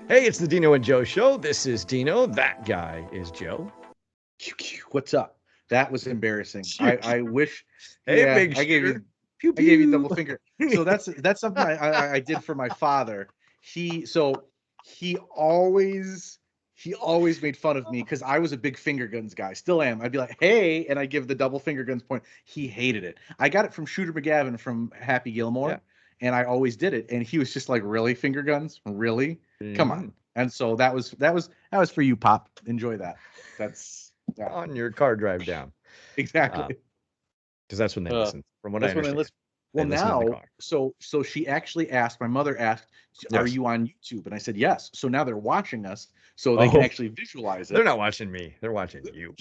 Hey, it's the Dino and Joe Show. This is Dino. That guy is Joe. What's up? That was embarrassing. I wish, Hey, yeah, big shooter. Pew I gave you double pew. finger. So that's something I did for my father. He always made fun of me because I was a big finger guns guy. Still am. I'd be like, hey, and I give the double finger guns point. He hated it. I got it from Shooter McGavin from Happy Yeah. Gilmore, and I always did it. And he was just like, really, finger guns? Really? Come on. Mhm. And so that was for you, Pop. Enjoy that. That's yeah, On your car drive down. exactly. Because that's when they Uh, listen, from what I that's when I understand. listen. They Well, listen in the now, car. so she actually asked, my mother asked, "Are Yes. you on YouTube?" And I said, "Yes." So now they're watching us, so they can Oh, actually visualize they're it. not watching me. They're watching you.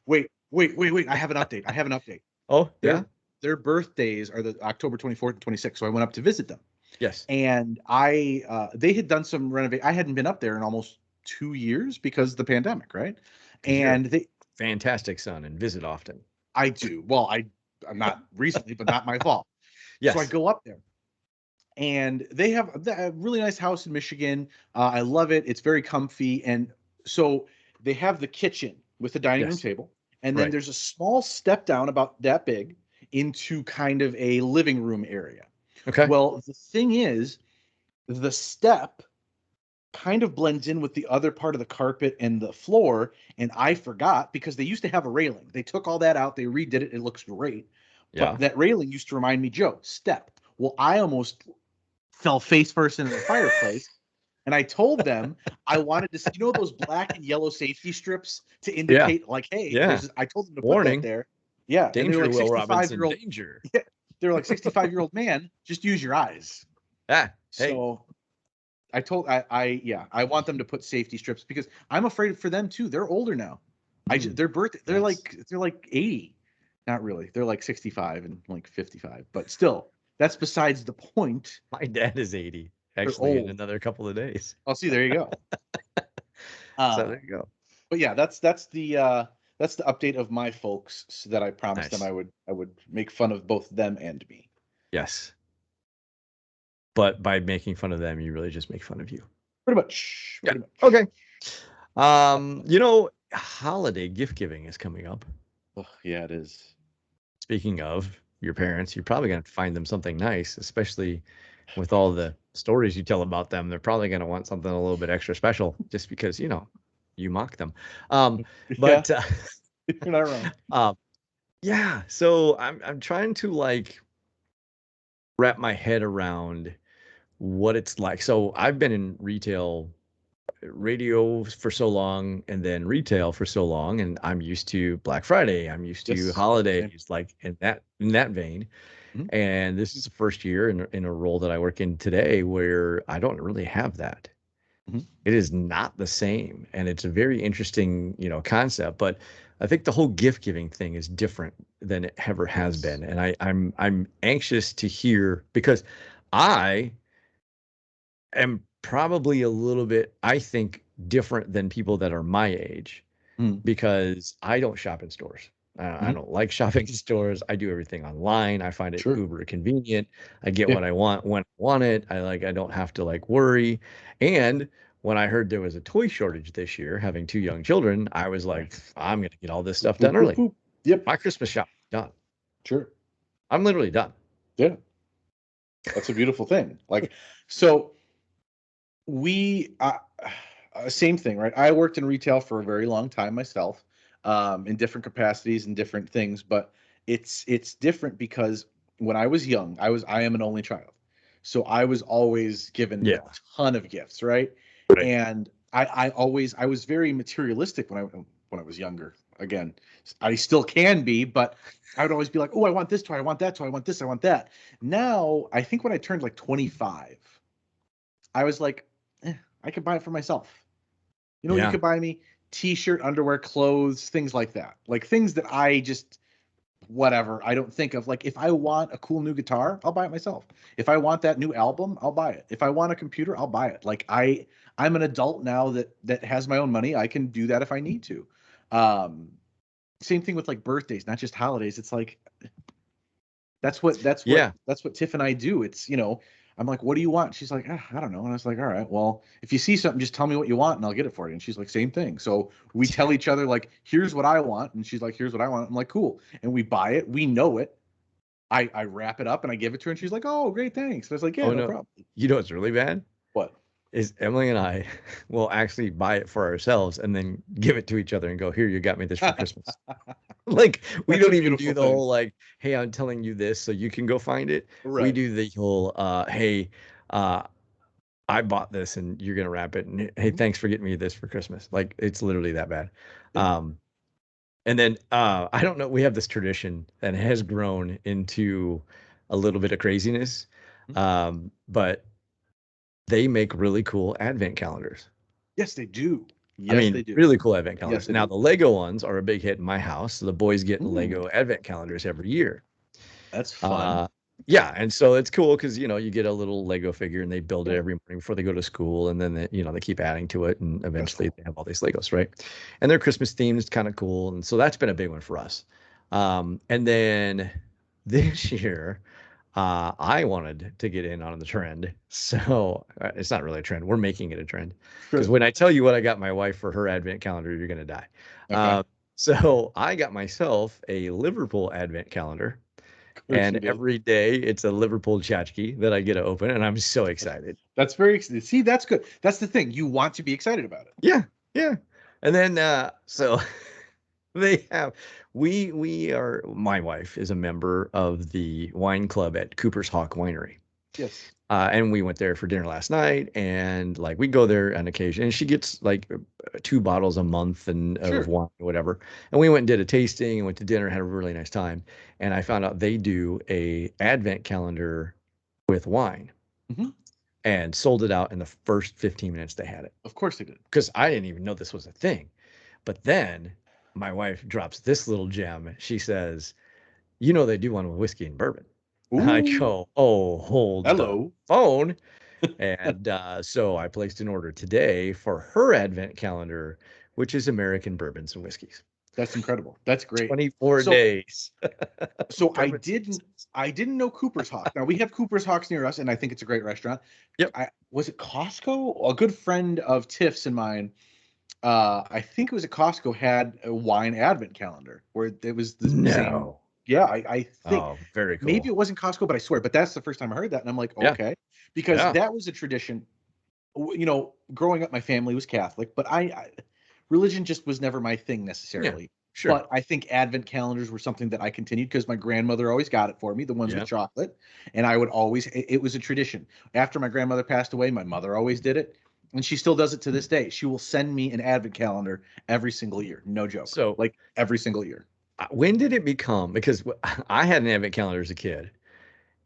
Wait. I have an update. I have an update. Oh, yeah? Their their birthdays are the October 24th and 26th. So I went up to visit them, Yes. and they had done some renovate. I hadn't been up there in almost 2 years because of the pandemic, right? Because you're a And they fantastic son and visit often. I do. Well, I'm not recently, but not my fault. So I Yes. go up there, and they have a really nice house in Michigan. I love it. It's very comfy. And so they have the kitchen with the dining room Yes. table. And then Right. there's a small step down about that big into kind of a living room area. Okay. Well, the thing is, the step kind of blends in with the other part of the carpet and the floor. And I forgot because they used to have a railing. They took all that out, they redid it. It looks great. But Yeah. that railing used to remind me, Joe, step. Well, I almost fell face first into the fireplace. And I told them I wanted to see, those black and yellow safety strips to Yeah. indicate, like, hey, Yeah. there's, I told them to put that Warning. there. Yeah. And they were Danger, like Will 65 Robinson. year old. Danger. Yeah. They're like 65-year-old man, just use your eyes. Ah, hey. So I want them to put safety strips because I'm afraid for them too. They're older now. Mm, Their birthday, yes. they're like 80. Not really. They're like 65 and like 55, but still, that's besides the point. My dad is 80, They're actually, in old. another couple of days. I'll see. There you go. So Uh, there you go. but yeah, that's the update of my folks so that I promised them Nice. I would make fun of both them and me. Yes. But by making fun of them, you really just make fun of you. Pretty much. Yeah. Pretty much. Okay. Holiday gift giving is coming up. Oh, yeah, it is. Speaking of your parents, you're probably going to find them something nice, especially with all the stories you tell about them. They're probably going to want something a little bit extra special just because, you mock them. Um, Yeah, but you're not wrong. um, yeah, so I'm trying to like wrap my head around what it's like. So I've been in retail radio for so long and then retail for so long, and I'm used to Black Friday. I'm used to Yes. Same. holidays, like in that vein. Mhm. And this is the first year in a role that I work in today where I don't really have that. Mhm. It is not the same, and it's a very interesting, concept. But I think the whole gift giving thing is different than it ever has Yes. been, and I'm anxious to hear because I am probably a little bit, I think, different than people that are my age Mhm. because I don't shop in stores. I Mhm. don't like shopping in stores. I do everything online. I find it Sure. uber convenient. I get Yeah. what I want when I want it. I don't have to like worry. And when I heard there was a toy shortage this year, having two young children, I was Yeah. like, I'm gonna get all this Boop, stuff boop, done boop, early. boop. Yep. My Christmas shop done. Sure. I'm literally done. Yeah. That's a beautiful thing. Like, so we, same thing, right? I worked in retail for a very long time myself, in different capacities and different things, but it's different because when I was young, I am an only child. So I was always given a Yeah. ton of gifts, right? Right. And I was very materialistic when I was younger. Again, I still can be, but I would always be like, "Oh, I want this toy, I want that toy, I want this, I want that." Now, I think when I turned like 25, I was like, I could buy it for myself. You know what you Yeah. could buy me? T-shirt, underwear, clothes, things like that. Like things that I just whatever, I don't think of. Like if I want a cool new guitar, I'll buy it myself. If I want that new album, I'll buy it. If I want a computer, I'll buy it. Like I'm an adult now that has my own money. I can do that if I need to. Um Same thing with like birthdays, not just holidays. It's like that's what Yeah. Tiff and I do. It's, I'm like, what do you want? She's like, I don't know. And I was like, all right, well, if you see something, just tell me what you want and I'll get it for you. And she's like, same thing. So we tell each other, like, here's what I want. And she's like, here's what I want. I'm like, cool. And we buy it. We know it. I wrap it up and I give it to her and she's like, oh, great, thanks. And I was like, yeah, Oh no no. problem. You know what's really bad? What? Is Emily and I will actually buy it for ourselves and then give it to each other and go, here, you got me this for Christmas. Like, we That's a don't even beautiful do the thing. whole like, hey, I'm telling you this so you can go find it. We Right. do the whole, hey, uh, I bought this and you're gonna wrap it, and hey, Mhm. thanks for getting me this for Christmas. Like, it's literally that bad. Yeah. And then I don't know, we have this tradition that has grown into a little bit of craziness. Mhm. But they make really cool advent calendars. Yes, they do. I Yes, mean, they do. really cool advent Yes, calendars. they Now, do. the Lego ones are a big hit in my house. So the boys get Mm, Lego advent calendars every year. that's fun. Uh, yeah, and so it's cool because you get a little Lego figure and they build it Yeah, every morning before they go to school, and then they keep adding to it, and that's eventually cool. they have all these Legos, right? And they're Christmas themed. It's kind of cool, and so that's been a big one for us. And then this year, I wanted to get in on the trend, so it's not really a trend. We're making it a trend because Sure. when I tell you what I got my wife for her advent calendar, you're gonna die. Okay. So I got myself a Liverpool advent calendar, Of course and you did. every day it's a Liverpool tchotchke that I get to open, and I'm so That's excited. that's very see, that's good. That's the thing. You want to be excited about it. Yeah, yeah. And then so they have we are my wife is a member of the wine club at Cooper's Hawk Winery. Yes. And we went there for dinner last night, and like we go there on occasion, and she gets like 2 bottles a month and of Sure. wine or whatever. And we went and did a tasting and went to dinner, had a really nice time. And I found out they do a advent calendar with wine Hmm. and sold it out in the first 15 minutes they had it. Of course they did. Because I didn't even know this was a thing. But then my wife drops this little gem. She says, they do one with whiskey and bourbon. I Ooh, go, oh, hold the hello. phone. And so I placed an order today for her advent calendar, which is American bourbons and whiskeys. That's incredible. That's great. 24 So days. so Bourbons and whiskeys. I didn't know Cooper's Hawk. Now we have Cooper's Hawks near us, and I think it's a great restaurant. Yep. I was it Costco? A good friend of Tiff's and mine. I think it was at Costco had a wine advent calendar where it was the same. No. Yeah, I think Oh, very maybe cool. it wasn't Costco, but I swear. But that's the first time I heard that, and I'm like, Yeah. okay, because Yeah. that was a tradition. Growing up, my family was Catholic, but religion just was never my thing Yeah. necessarily. Sure. But I think Advent calendars were something that I continued because my grandmother always got it for me, the ones with Yeah. chocolate, and I would always. It was a tradition. After my grandmother passed away, my mother always did it, and she still does it to this day. She will send me an Advent calendar every single year, no joke, So like every single year. when did it become? Because I had an advent calendar as a kid,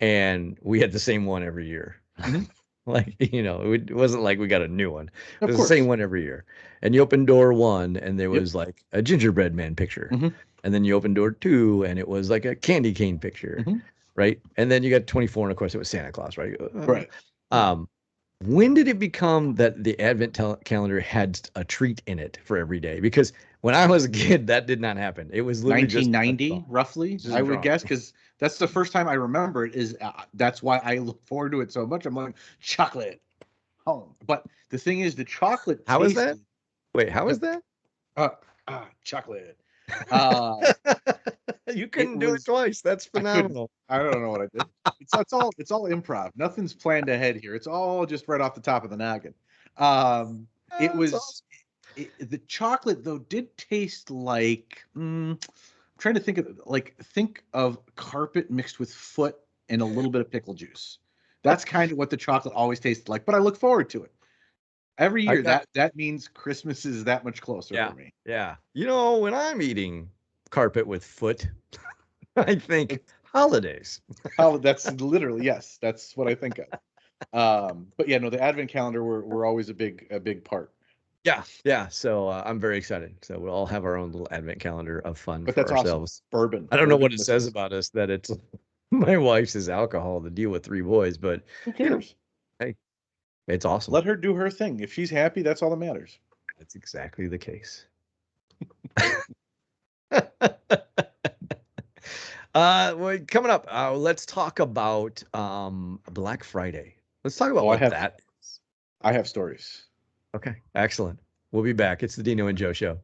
and we had the same one every year. Hmm. Like, it wasn't like we got a new one. It Of was the same course. one every year. And you open door one, and there Yep. was like a gingerbread man picture. Hmm. And then you open door two, and it was like a candy cane picture, Hmm. right? And then you got 24, and of course it was Santa Claus, right? Right. Um, when did it become that the Advent calendar had a treat in it for every day? Because when I was a kid, that did not happen. It was literally just a 1990 drawing. roughly, Just I a would drawing. guess, because that's the first time I remember it. Is That's why I look forward to it so much. I'm like, chocolate home. But the thing is, the chocolate How is that? tasted. Wait, how the is that? uh, chocolate. uh You it couldn't do it was twice. That's I couldn't. phenomenal. I don't know what I did. It's all improv. Nothing's planned ahead here. It's all just right off the top of the noggin. It That's was awesome. the chocolate though did taste like I'm trying to think of carpet mixed with foot and a little bit of pickle juice. That's kind of what the chocolate always tasted like, but I look forward to it. Every I year got that means Christmas is that much closer yeah, for me. yeah. When I'm eating carpet with foot, I think It's holidays. that's literally, yes, that's what I think of. But yeah, no, the advent calendar were always a big part. Yeah, yeah. So I'm very excited. So we'll all have our own little advent calendar of fun But for that's awesome. ourselves. Bourbon, I don't know bourbon what it says whiskey. about us that it's my wife's is alcohol to deal with 3 boys, but Who you know, cares? hey, it's awesome. Let her do her thing. If she's happy, that's all that matters. That's exactly the case. Well, coming up, let's talk about Black Friday. Let's talk about Oh, what that is. I have stories. Okay, excellent. We'll be back. It's the Dino and Joe Show.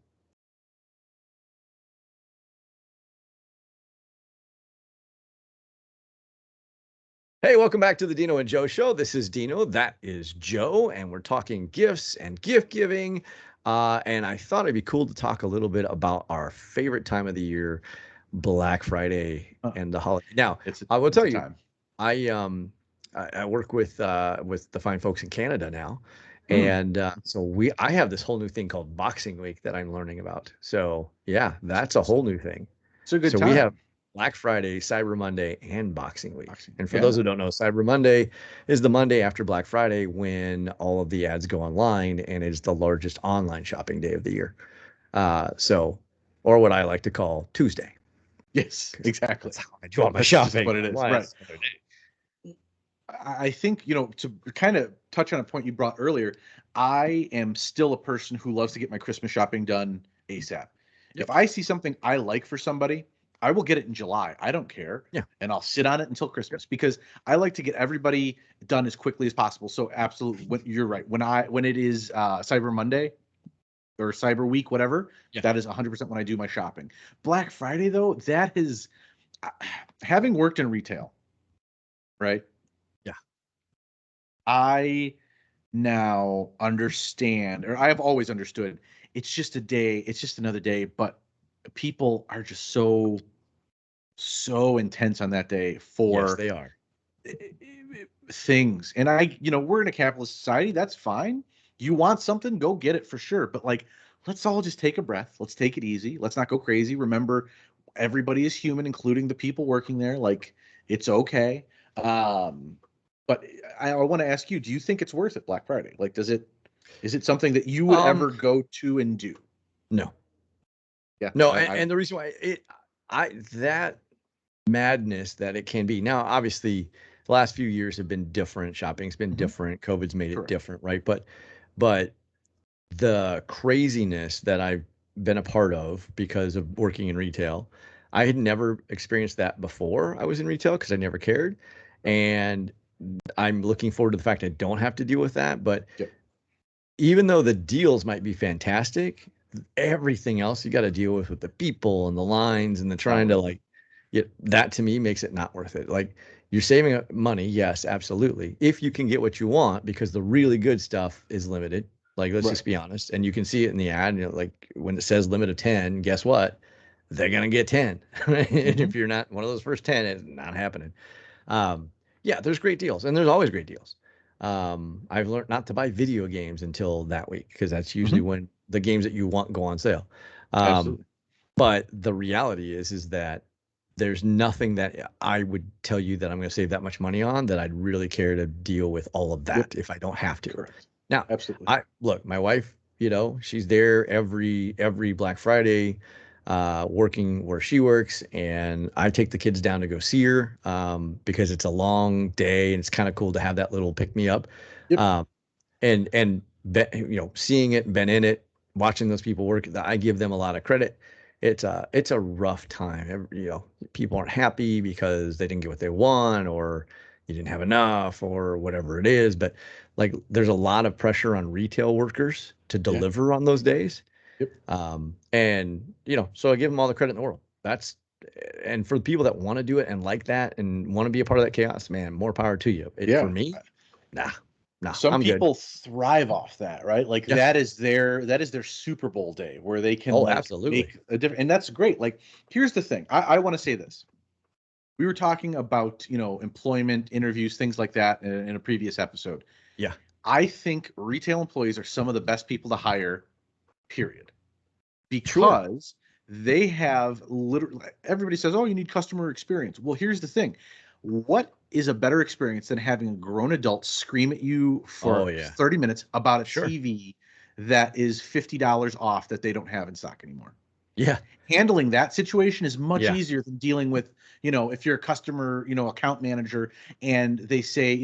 Hey, welcome back to the Dino and Joe Show. This is Dino. That is Joe, and we're talking gifts and gift giving. And I thought it'd be cool to talk a little bit about our favorite time of the year, Black Friday Huh. and the holiday. Now, It's I will it's tell a you, time. I work with the fine folks in Canada now, Hmm. and I have this whole new thing called Boxing Week that I'm learning about. So yeah, that's a whole new thing. It's a good So we have time. Black Friday, Cyber Monday, and Boxing Week. Boxing. And for those Yeah. who don't know, Cyber Monday is the Monday after Black Friday when all of the ads go online, and it's the largest online shopping day of the year. So, or what I like to call Tuesday, Yes, because exactly. that's how I do all my That's just shopping what it is. online. Right. It's another day. I think, to kind of touch on a point you brought earlier, I am still a person who loves to get my Christmas shopping done ASAP. If Yep. I see something I like for somebody, I will get it in July. I don't care. Yeah. And I'll sit on it until Yep. Christmas because I like to get everybody done as quickly as possible. So absolutely, you're right. When it is Cyber Monday or Cyber Week, whatever, Yeah. that is 100% when I do my shopping. Black Friday though, that is uh, having worked in retail, right? Yeah. I now understand, or I have always understood, it's just a day, it's just another day, but people are just so intense on that day Yes, for they are. things. And we're in a capitalist society, that's fine. You want something, go get it for sure. But like, let's all just take a breath. Let's take it easy. Let's not go crazy. Remember, everybody is human, including the people working there. Like, it's okay. Um, but I want to ask you, do you think it's worth it, Black Friday? Like, is it something that you would Um, ever go to and do? no, Yeah, no, I and the reason why that madness that it can be. Now, obviously, the last few years have been different. Shopping's been mhm, different. COVID's made it correct. different, right? But the craziness that I've been a part of because of working in retail, I had never experienced that before I was in retail because I never cared. Right. And I'm looking forward to the fact I don't have to deal with that. But Yep. even though the deals might be fantastic, everything else you got to deal with the people and the lines and the Not trying to worth it. like, that to me makes it not worth it. Like you're saving money, yes, absolutely, if you can get what you want because the really good stuff is limited. Like let's Right. just be honest, and you can see it in the ad. Like when it says limit of 10, guess what? They're gonna get 10. And Hmm. if you're not one of those first 10, it's not happening. Um, yeah, there's great deals, and there's always great deals. I've learned not to buy video games until that week because that's usually Hmm. when the games that you want go on sale. Um, Absolutely. but the reality is that there's nothing that I would tell you that I'm going to save that much money on that I'd really care to deal with all of Yep. that if I don't have to. Correct. Now, Absolutely. I look, my wife, she's there every Black Friday, working where she works, and I take the kids down to go see her because it's a long day and it's kind of cool to have that little pick me up. Yep. Um, seeing it and been in it, watching those people work, I give them a lot of credit. It's a rough time. People aren't happy because they didn't get what they want or you didn't have enough or whatever it is. But like, there's a lot of pressure on retail workers to Yeah. deliver on those days. Yep. So I give them all the credit in the world. And for the people that want to do it and like that and want to be a part of that chaos, man, more power to you. For Yeah. me, nah, nah, Some I'm good. people thrive off that, right? Like Yeah. that is their Super Bowl day where they can Oh, like absolutely. make a difference. And that's great. Like, here's the thing. I want to say this. We were talking about, employment interviews, things like that in a previous episode. Yeah. I think retail employees are some of the best people to hire, period. Sure. Because they have literally, everybody says, oh, you need customer experience. Well, here's the thing. What is a better experience than having a grown adult scream at you Oh, for yeah. 30 minutes about a Sure. TV that is $50 off that they don't have in stock anymore? Yeah. Handling that situation is much Yeah. easier than dealing with, if you're a customer, account manager, and they say,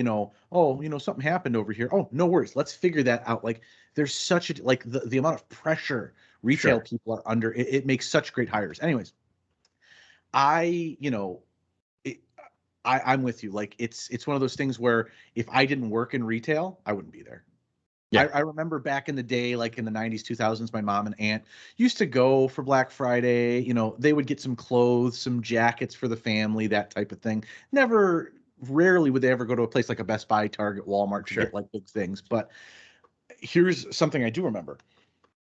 oh, something happened over here. Oh, no worries. Let's figure that out. Like, there's such a, like, the amount of pressure retail Sure. people are under, it makes such great hires. Anyways, I, it, I'm with you. Like it's one of those things where if I didn't work in retail, I wouldn't be there. Yeah, I remember back in the day, like in the 90s, 2000s, my mom and aunt used to go for Black Friday. You know, they would get some clothes, some jackets for the family, that type of thing. Never, rarely would they ever go to a place like a Best Buy, Target, Walmart to sure. get like big things. But here's something I do remember.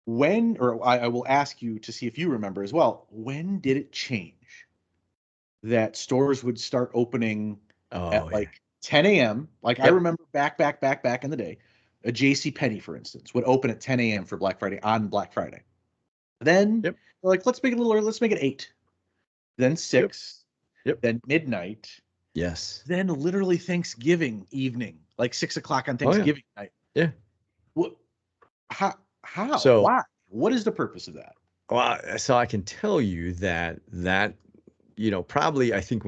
When, or I will ask you to see if you remember as well, when did it change that stores would start opening Oh at yeah. like 10 a.m.? Like I Yep. remember back in the day, a J.C. Penney, for instance, would open at 10 a.m. for Black Friday on Black Friday. Then Yep. they're like, let's make it a little early, let's make it 8, then Yep. 6, Yep. then midnight, Yes. then literally Thanksgiving evening, like 6 o'clock on Oh yeah. Thanksgiving night. Yeah. What? How? So, Why? What is the purpose of that? well, so I can tell you that probably I think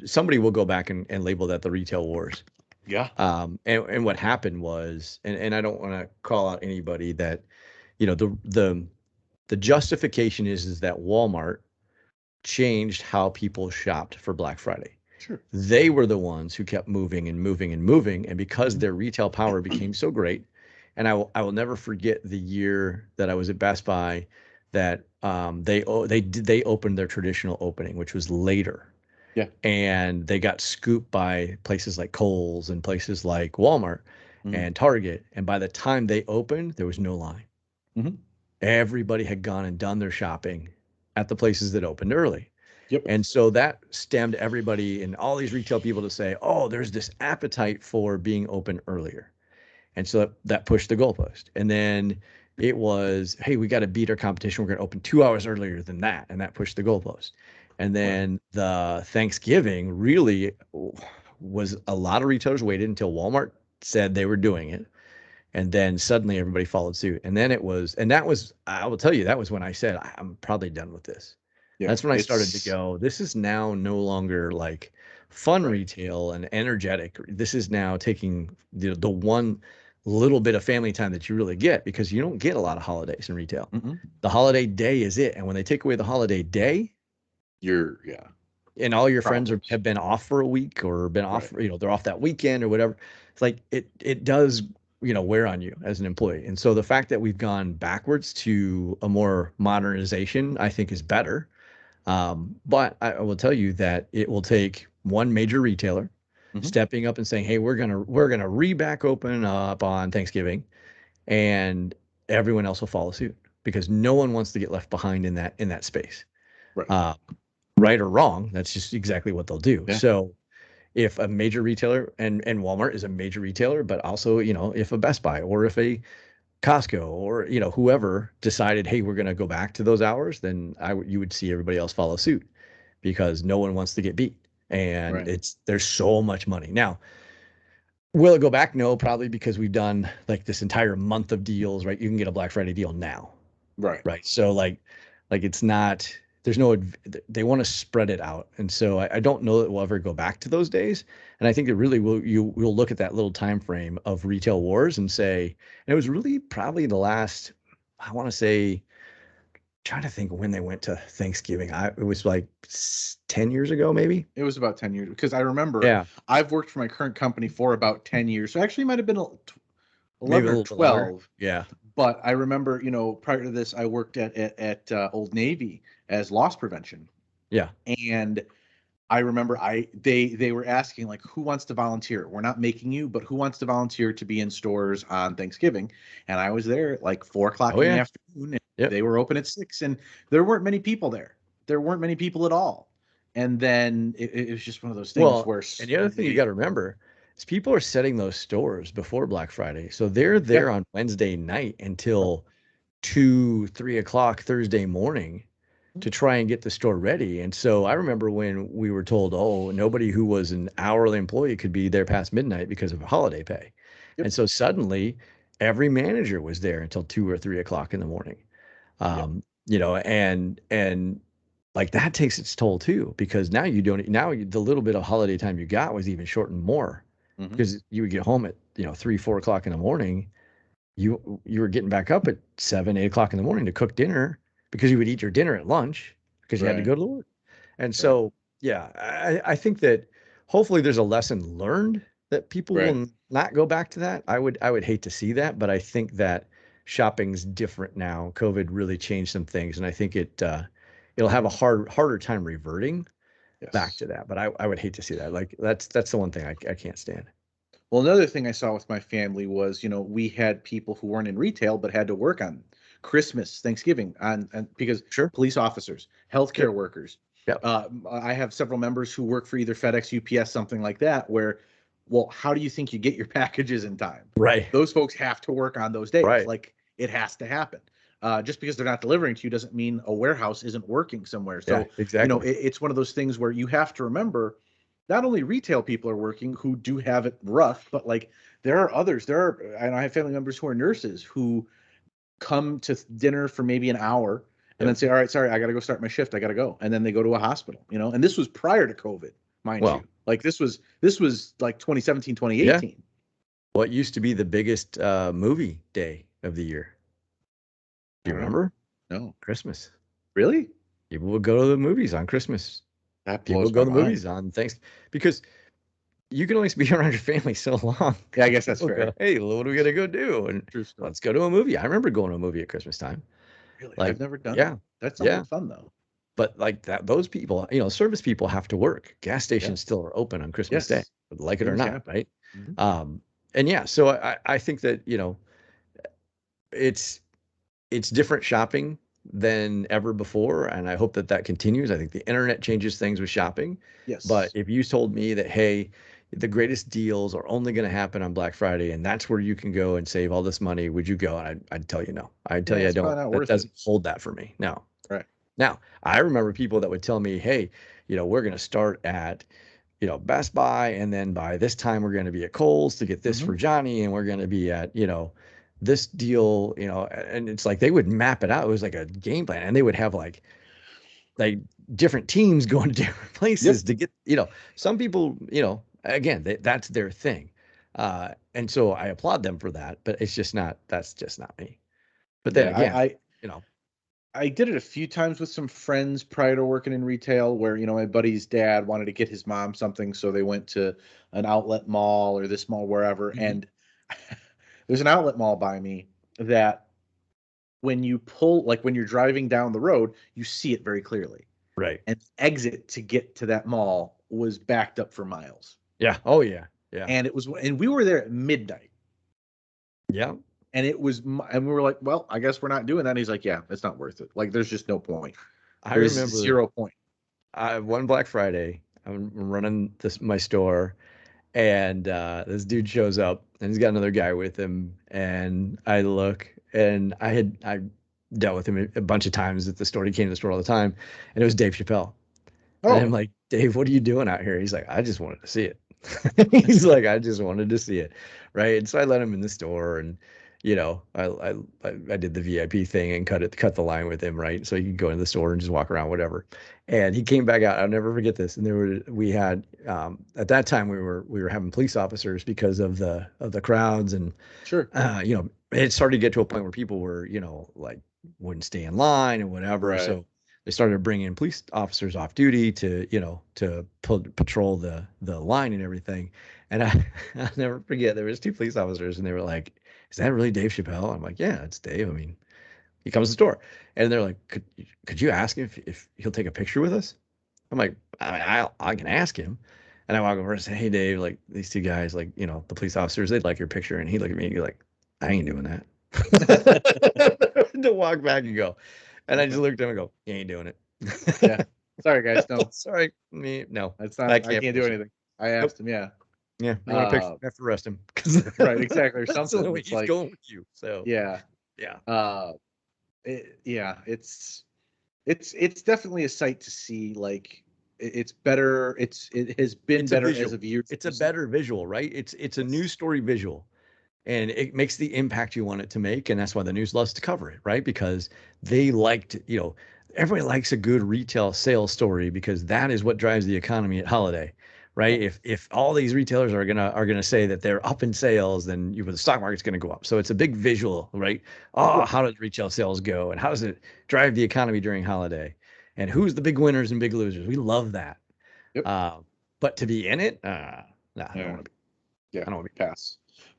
somebody will go back and label that the retail wars. Yeah. And what happened was, and I don't want to call out anybody that, the justification is that Walmart changed how people shopped for Black Friday. Sure. They were the ones who kept moving and moving and moving, and because Mhm. their retail power became so great, and I will never forget the year that I was at Best Buy that they opened their traditional opening, which was later, Yeah. and they got scooped by places like Kohl's and places like Walmart Mhm. and Target, and by the time they opened, there was no line. Mhm. Everybody had gone and done their shopping at the places that opened early. Yep. And so that stemmed everybody and all these retail people to say, oh, there's this appetite for being open earlier. And so that pushed the goalpost. And then it was, hey, we got to beat our competition. We're going to open 2 hours earlier than that. And that pushed the goalpost. And Right. then the Thanksgiving really was a lot of retailers waited until Walmart said they were doing it. And then suddenly everybody followed suit. And then that was, I will tell you, that was when I said, I'm probably done with this. Yeah. That's when I started to It's go, this is now no longer like fun right. retail and energetic. This is now taking the one little bit of family time that you really get because you don't get a lot of holidays in retail. Mhm. The holiday day is it. And when they take away the holiday day Yeah. and all your friends Problems. have been off for a week or been off, Right. they're off that weekend or whatever, it's like it does, wear on you as an employee. And so the fact that we've gone backwards to a more modernization, I think is better. But I will tell you that it will take one major retailer Mhm. stepping up and saying, "Hey, we're gonna re-back open up on Thanksgiving," and everyone else will follow suit because no one wants to get left behind in that space. Right. Uh, right or wrong, that's just exactly what they'll do. Yeah. So if a major retailer and Walmart is a major retailer, but also if a Best Buy or if a Costco or whoever decided, hey, we're going to go back to those hours, then you would see everybody else follow suit because no one wants to get beat, and Right. there's so much money now. Will it go back? No, probably because we've done like this entire month of deals, right? You can get a Black Friday deal now, Right. right? So like it's not there's no they want to spread it out, and so I don't know that we'll ever go back to those days. And I think that really will look at that little time frame of retail wars and say, and it was really probably the last, I want to say, trying to think when they went to Thanksgiving. It was like 10 years ago, maybe. It was about 10 years because I remember Yeah, I've worked for my current company for about 10 years. So actually it might have been maybe 11 a or little bit longer. 12. Yeah, But I remember, prior to this, I worked at Old Navy as loss prevention. yeah. And I remember they were asking like, who wants to volunteer? We're not making you, but who wants to volunteer to be in stores on Thanksgiving? And I was there at like 4 o'clock Oh in the yeah. afternoon, and Yep. they were open at 6, and there weren't many people there. There weren't many people at all. And then it was just one of those things Well, where and the other thing you got to remember is people are setting those stores before Black Friday. So they're yeah, there on Wednesday night until 2, 3 o'clock Thursday morning to try and get the store ready. And so I remember when we were told, oh, nobody who was an hourly employee could be there past midnight because of holiday pay. yep, And so suddenly every manager was there until 2 or 3 o'clock in the morning. yep, And like that takes its toll too, because now you don't, the little bit of holiday time you got was even shortened more hmm, because you would get home at, 3, 4 o'clock in the morning. You were getting back up at 7, 8 o'clock in the morning to cook dinner because you would eat your dinner at lunch because you had to right, go to work. And right, so, yeah, I think that, hopefully there's a lesson learned that people will Right. not go back to that. I would hate to see that, but I think that shopping's different now. COVID really changed some things, and I think it'll have a harder time reverting back Yes. to that. But I would hate to see that. Like that's the one thing I can't stand. Well, another thing I saw with my family was, we had people who weren't in retail but had to work on Christmas, Thanksgiving, and because Sure. police officers, Yep. healthcare workers. Yep. I have several members who work for either FedEx, UPS, something like that, where, well, how do you think you get your packages in time? Right. Those folks have to work on those days. Right. Like it has to happen. Just because they're not delivering to you doesn't mean a warehouse isn't working somewhere. Yeah. So, Exactly. it's one of those things where you have to remember not only retail people are working who do have it rough, but like there are others. And I have family members who are nurses who come to dinner for maybe an hour and then Yep. say, all right, sorry, I got to go start my shift. I got to go. And then they go to a hospital, and this was prior to COVID, mind Well, you. Like this was like 2017, yeah. 2018. What used to be the biggest movie day of the year? I Do you don't know. remember? No. Christmas. Really? People would go to the movies on Christmas. That People blows would go my to the mind. movies on Thanks because you can only be around your family so long. Yeah, I So guess that's people go, fair. hey, what are we gonna go do? And True story. let's go to a movie. I remember going to a movie at Christmas time. Really? I've Like, never done that. yeah, That sounds yeah. like fun though. But like that, those people, service people have to work. Gas Yeah. stations still are open on Christmas Day, Yes. like it or Things not, happen. right? Mhm. Um, and yeah, so I think that, it's it's different shopping than ever before, and I hope that that continues. I think the internet changes things with shopping, but Yes. if you told me that, hey, the greatest deals are only going to happen on Black Friday, and that's where you can go and save all this money, would you go? And I'd tell you no. I'd tell Yeah, you I it's don't. probably not That worth it. doesn't hold that for me. No. Right. Now, I remember people that would tell me, hey, we're going to start at Best Buy, and then by this time we're going to be at Kohl's to get this Hmm. for Johnny, and we're going to be at, this deal, and it's like they would map it out. It was like a game plan, and they would have like different teams going to different places Yep. to get, some people, again, that's their thing. And so I applaud them for that, but that's just not me. But then Yeah, again, I you know, I did it a few times with some friends prior to working in retail where, my buddy's dad wanted to get his mom something, so they went to an outlet mall or this mall wherever. Mhm. And there's an outlet mall by me that when you pull, like when you're driving down the road, you see it very clearly. Right. And the exit to get to that mall was backed up for miles. Yeah. Oh yeah. Yeah. And we were there at midnight. Yeah. And we were like, well, I guess we're not doing that. And he's like, yeah, it's not worth it. Like, there's just no point. I There's remember 0 point. one Black Friday, I'm running my store, and this dude shows up, and he's got another guy with him, and I look, and I dealt with him a bunch of times at the store. He came to the store all the time, and it was Dave Chappelle. And I'm Oh, like, Dave, what are you doing out here? He's like, I just wanted to see it. He's like, I just wanted to see it, right? And so I let him in the store, and I did the VIP thing and cut the line with him, right? So he could go into the store and just walk around, whatever. And he came back out. I'll never forget this. And we had at that time we were having police officers because of the crowds, and sure. it started to get to a point where people were, like wouldn't stay in line and whatever. Right. So they started bringing police officers off duty to, to patrol the line and everything. And I'll never forget, there was two police officers, and they were like, "Is that really Dave Chappelle?" I'm like, "Yeah, it's Dave. I mean, he comes to the store." And they're like, "Could you ask him if he'll take a picture with us?" I'm like, I can ask him." And I walk over and say, "Hey, Dave, like these two guys, like, the police officers, they'd like your picture." And he looked at me and he's like, "I ain't doing that." To walk back and go. And I just Okay. looked at him and go, "You ain't doing Yeah. it." Sorry, guys. No, Sorry, me, no, that's I not. I can't can't do post it. anything. I Nope. asked him. Yeah. Yeah, you want a picture? Uh, I have to arrest him because right. Exactly. Or that's the only something. way It's he's like, going with you. So yeah. yeah, Uh, yeah. It's definitely a sight to see. Like, it's better. It has been it's a better as visual. of years It's a recent. better visual, right? It's a news Yes. story visual, and it makes the impact you want it to make, and that's why the news loves to cover it, right? Because they liked, everybody likes a good retail sales story because that is what drives the economy at holiday, Yeah. right? If all these retailers are gonna say that they're up in sales, then the stock market's gonna go up. So it's a big visual, right? Oh, Yeah. how does retail sales go, and how does it drive the economy during holiday, and who's the big winners and big losers? We love that. Yep. Uh, But to be in it, nah, I don't Yeah. want to be. Yeah. I don't want to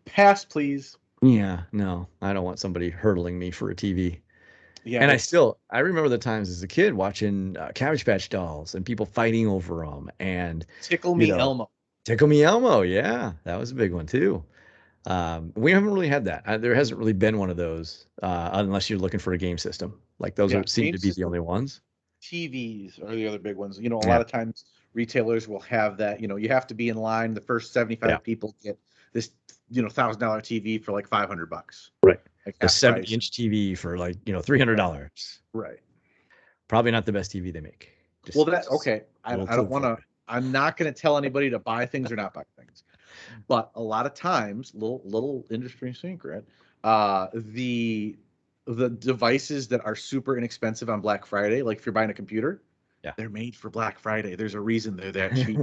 Pass, please. be. Yeah, no, I don't want somebody hurdling me for a TV. Yeah, And it's I remember the times as a kid watching Cabbage Patch Dolls and people fighting over them, and Tickle you Me know, Elmo. Tickle Me Elmo. Yeah, that was a big one too. We haven't really had that. There hasn't really been one of those, unless you're looking for a game system. Like those Yeah, are seem game to be the system, only ones. TVs are the other big ones. You know, a Yeah, lot of times retailers will have that. You know, you have to be in line. The first yeah, 75 people get this, $1,000 TV for like $500, right. like The half price. 70-inch TV for like Right. $300. Right. Probably not the best TV they make. Well, Just, that just okay. a little I don't clue want for to. you. I'm not going to tell anybody to buy things or not buy things. But a lot of times, little industry secret, the devices that are super inexpensive on Black Friday, like if you're buying a computer, Yeah. they're made for Black Friday. There's a reason they're that cheap.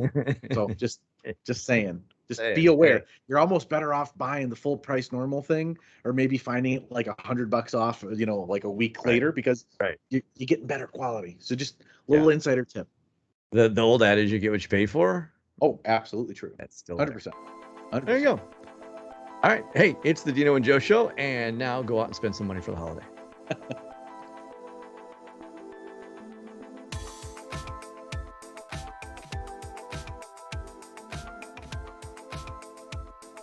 So just saying, just be Saying, hey, aware. You're almost better off buying the full price normal thing, or maybe finding it like $100 off, like a week right, later, because right, you get better quality. So just yeah. little insider tip. The old adage, you get what you pay for. Oh, absolutely true. That's still there. 100%. There you 100%. go. All right. Hey, it's the Dino and Joe Show, and now go out and spend some money for the holiday.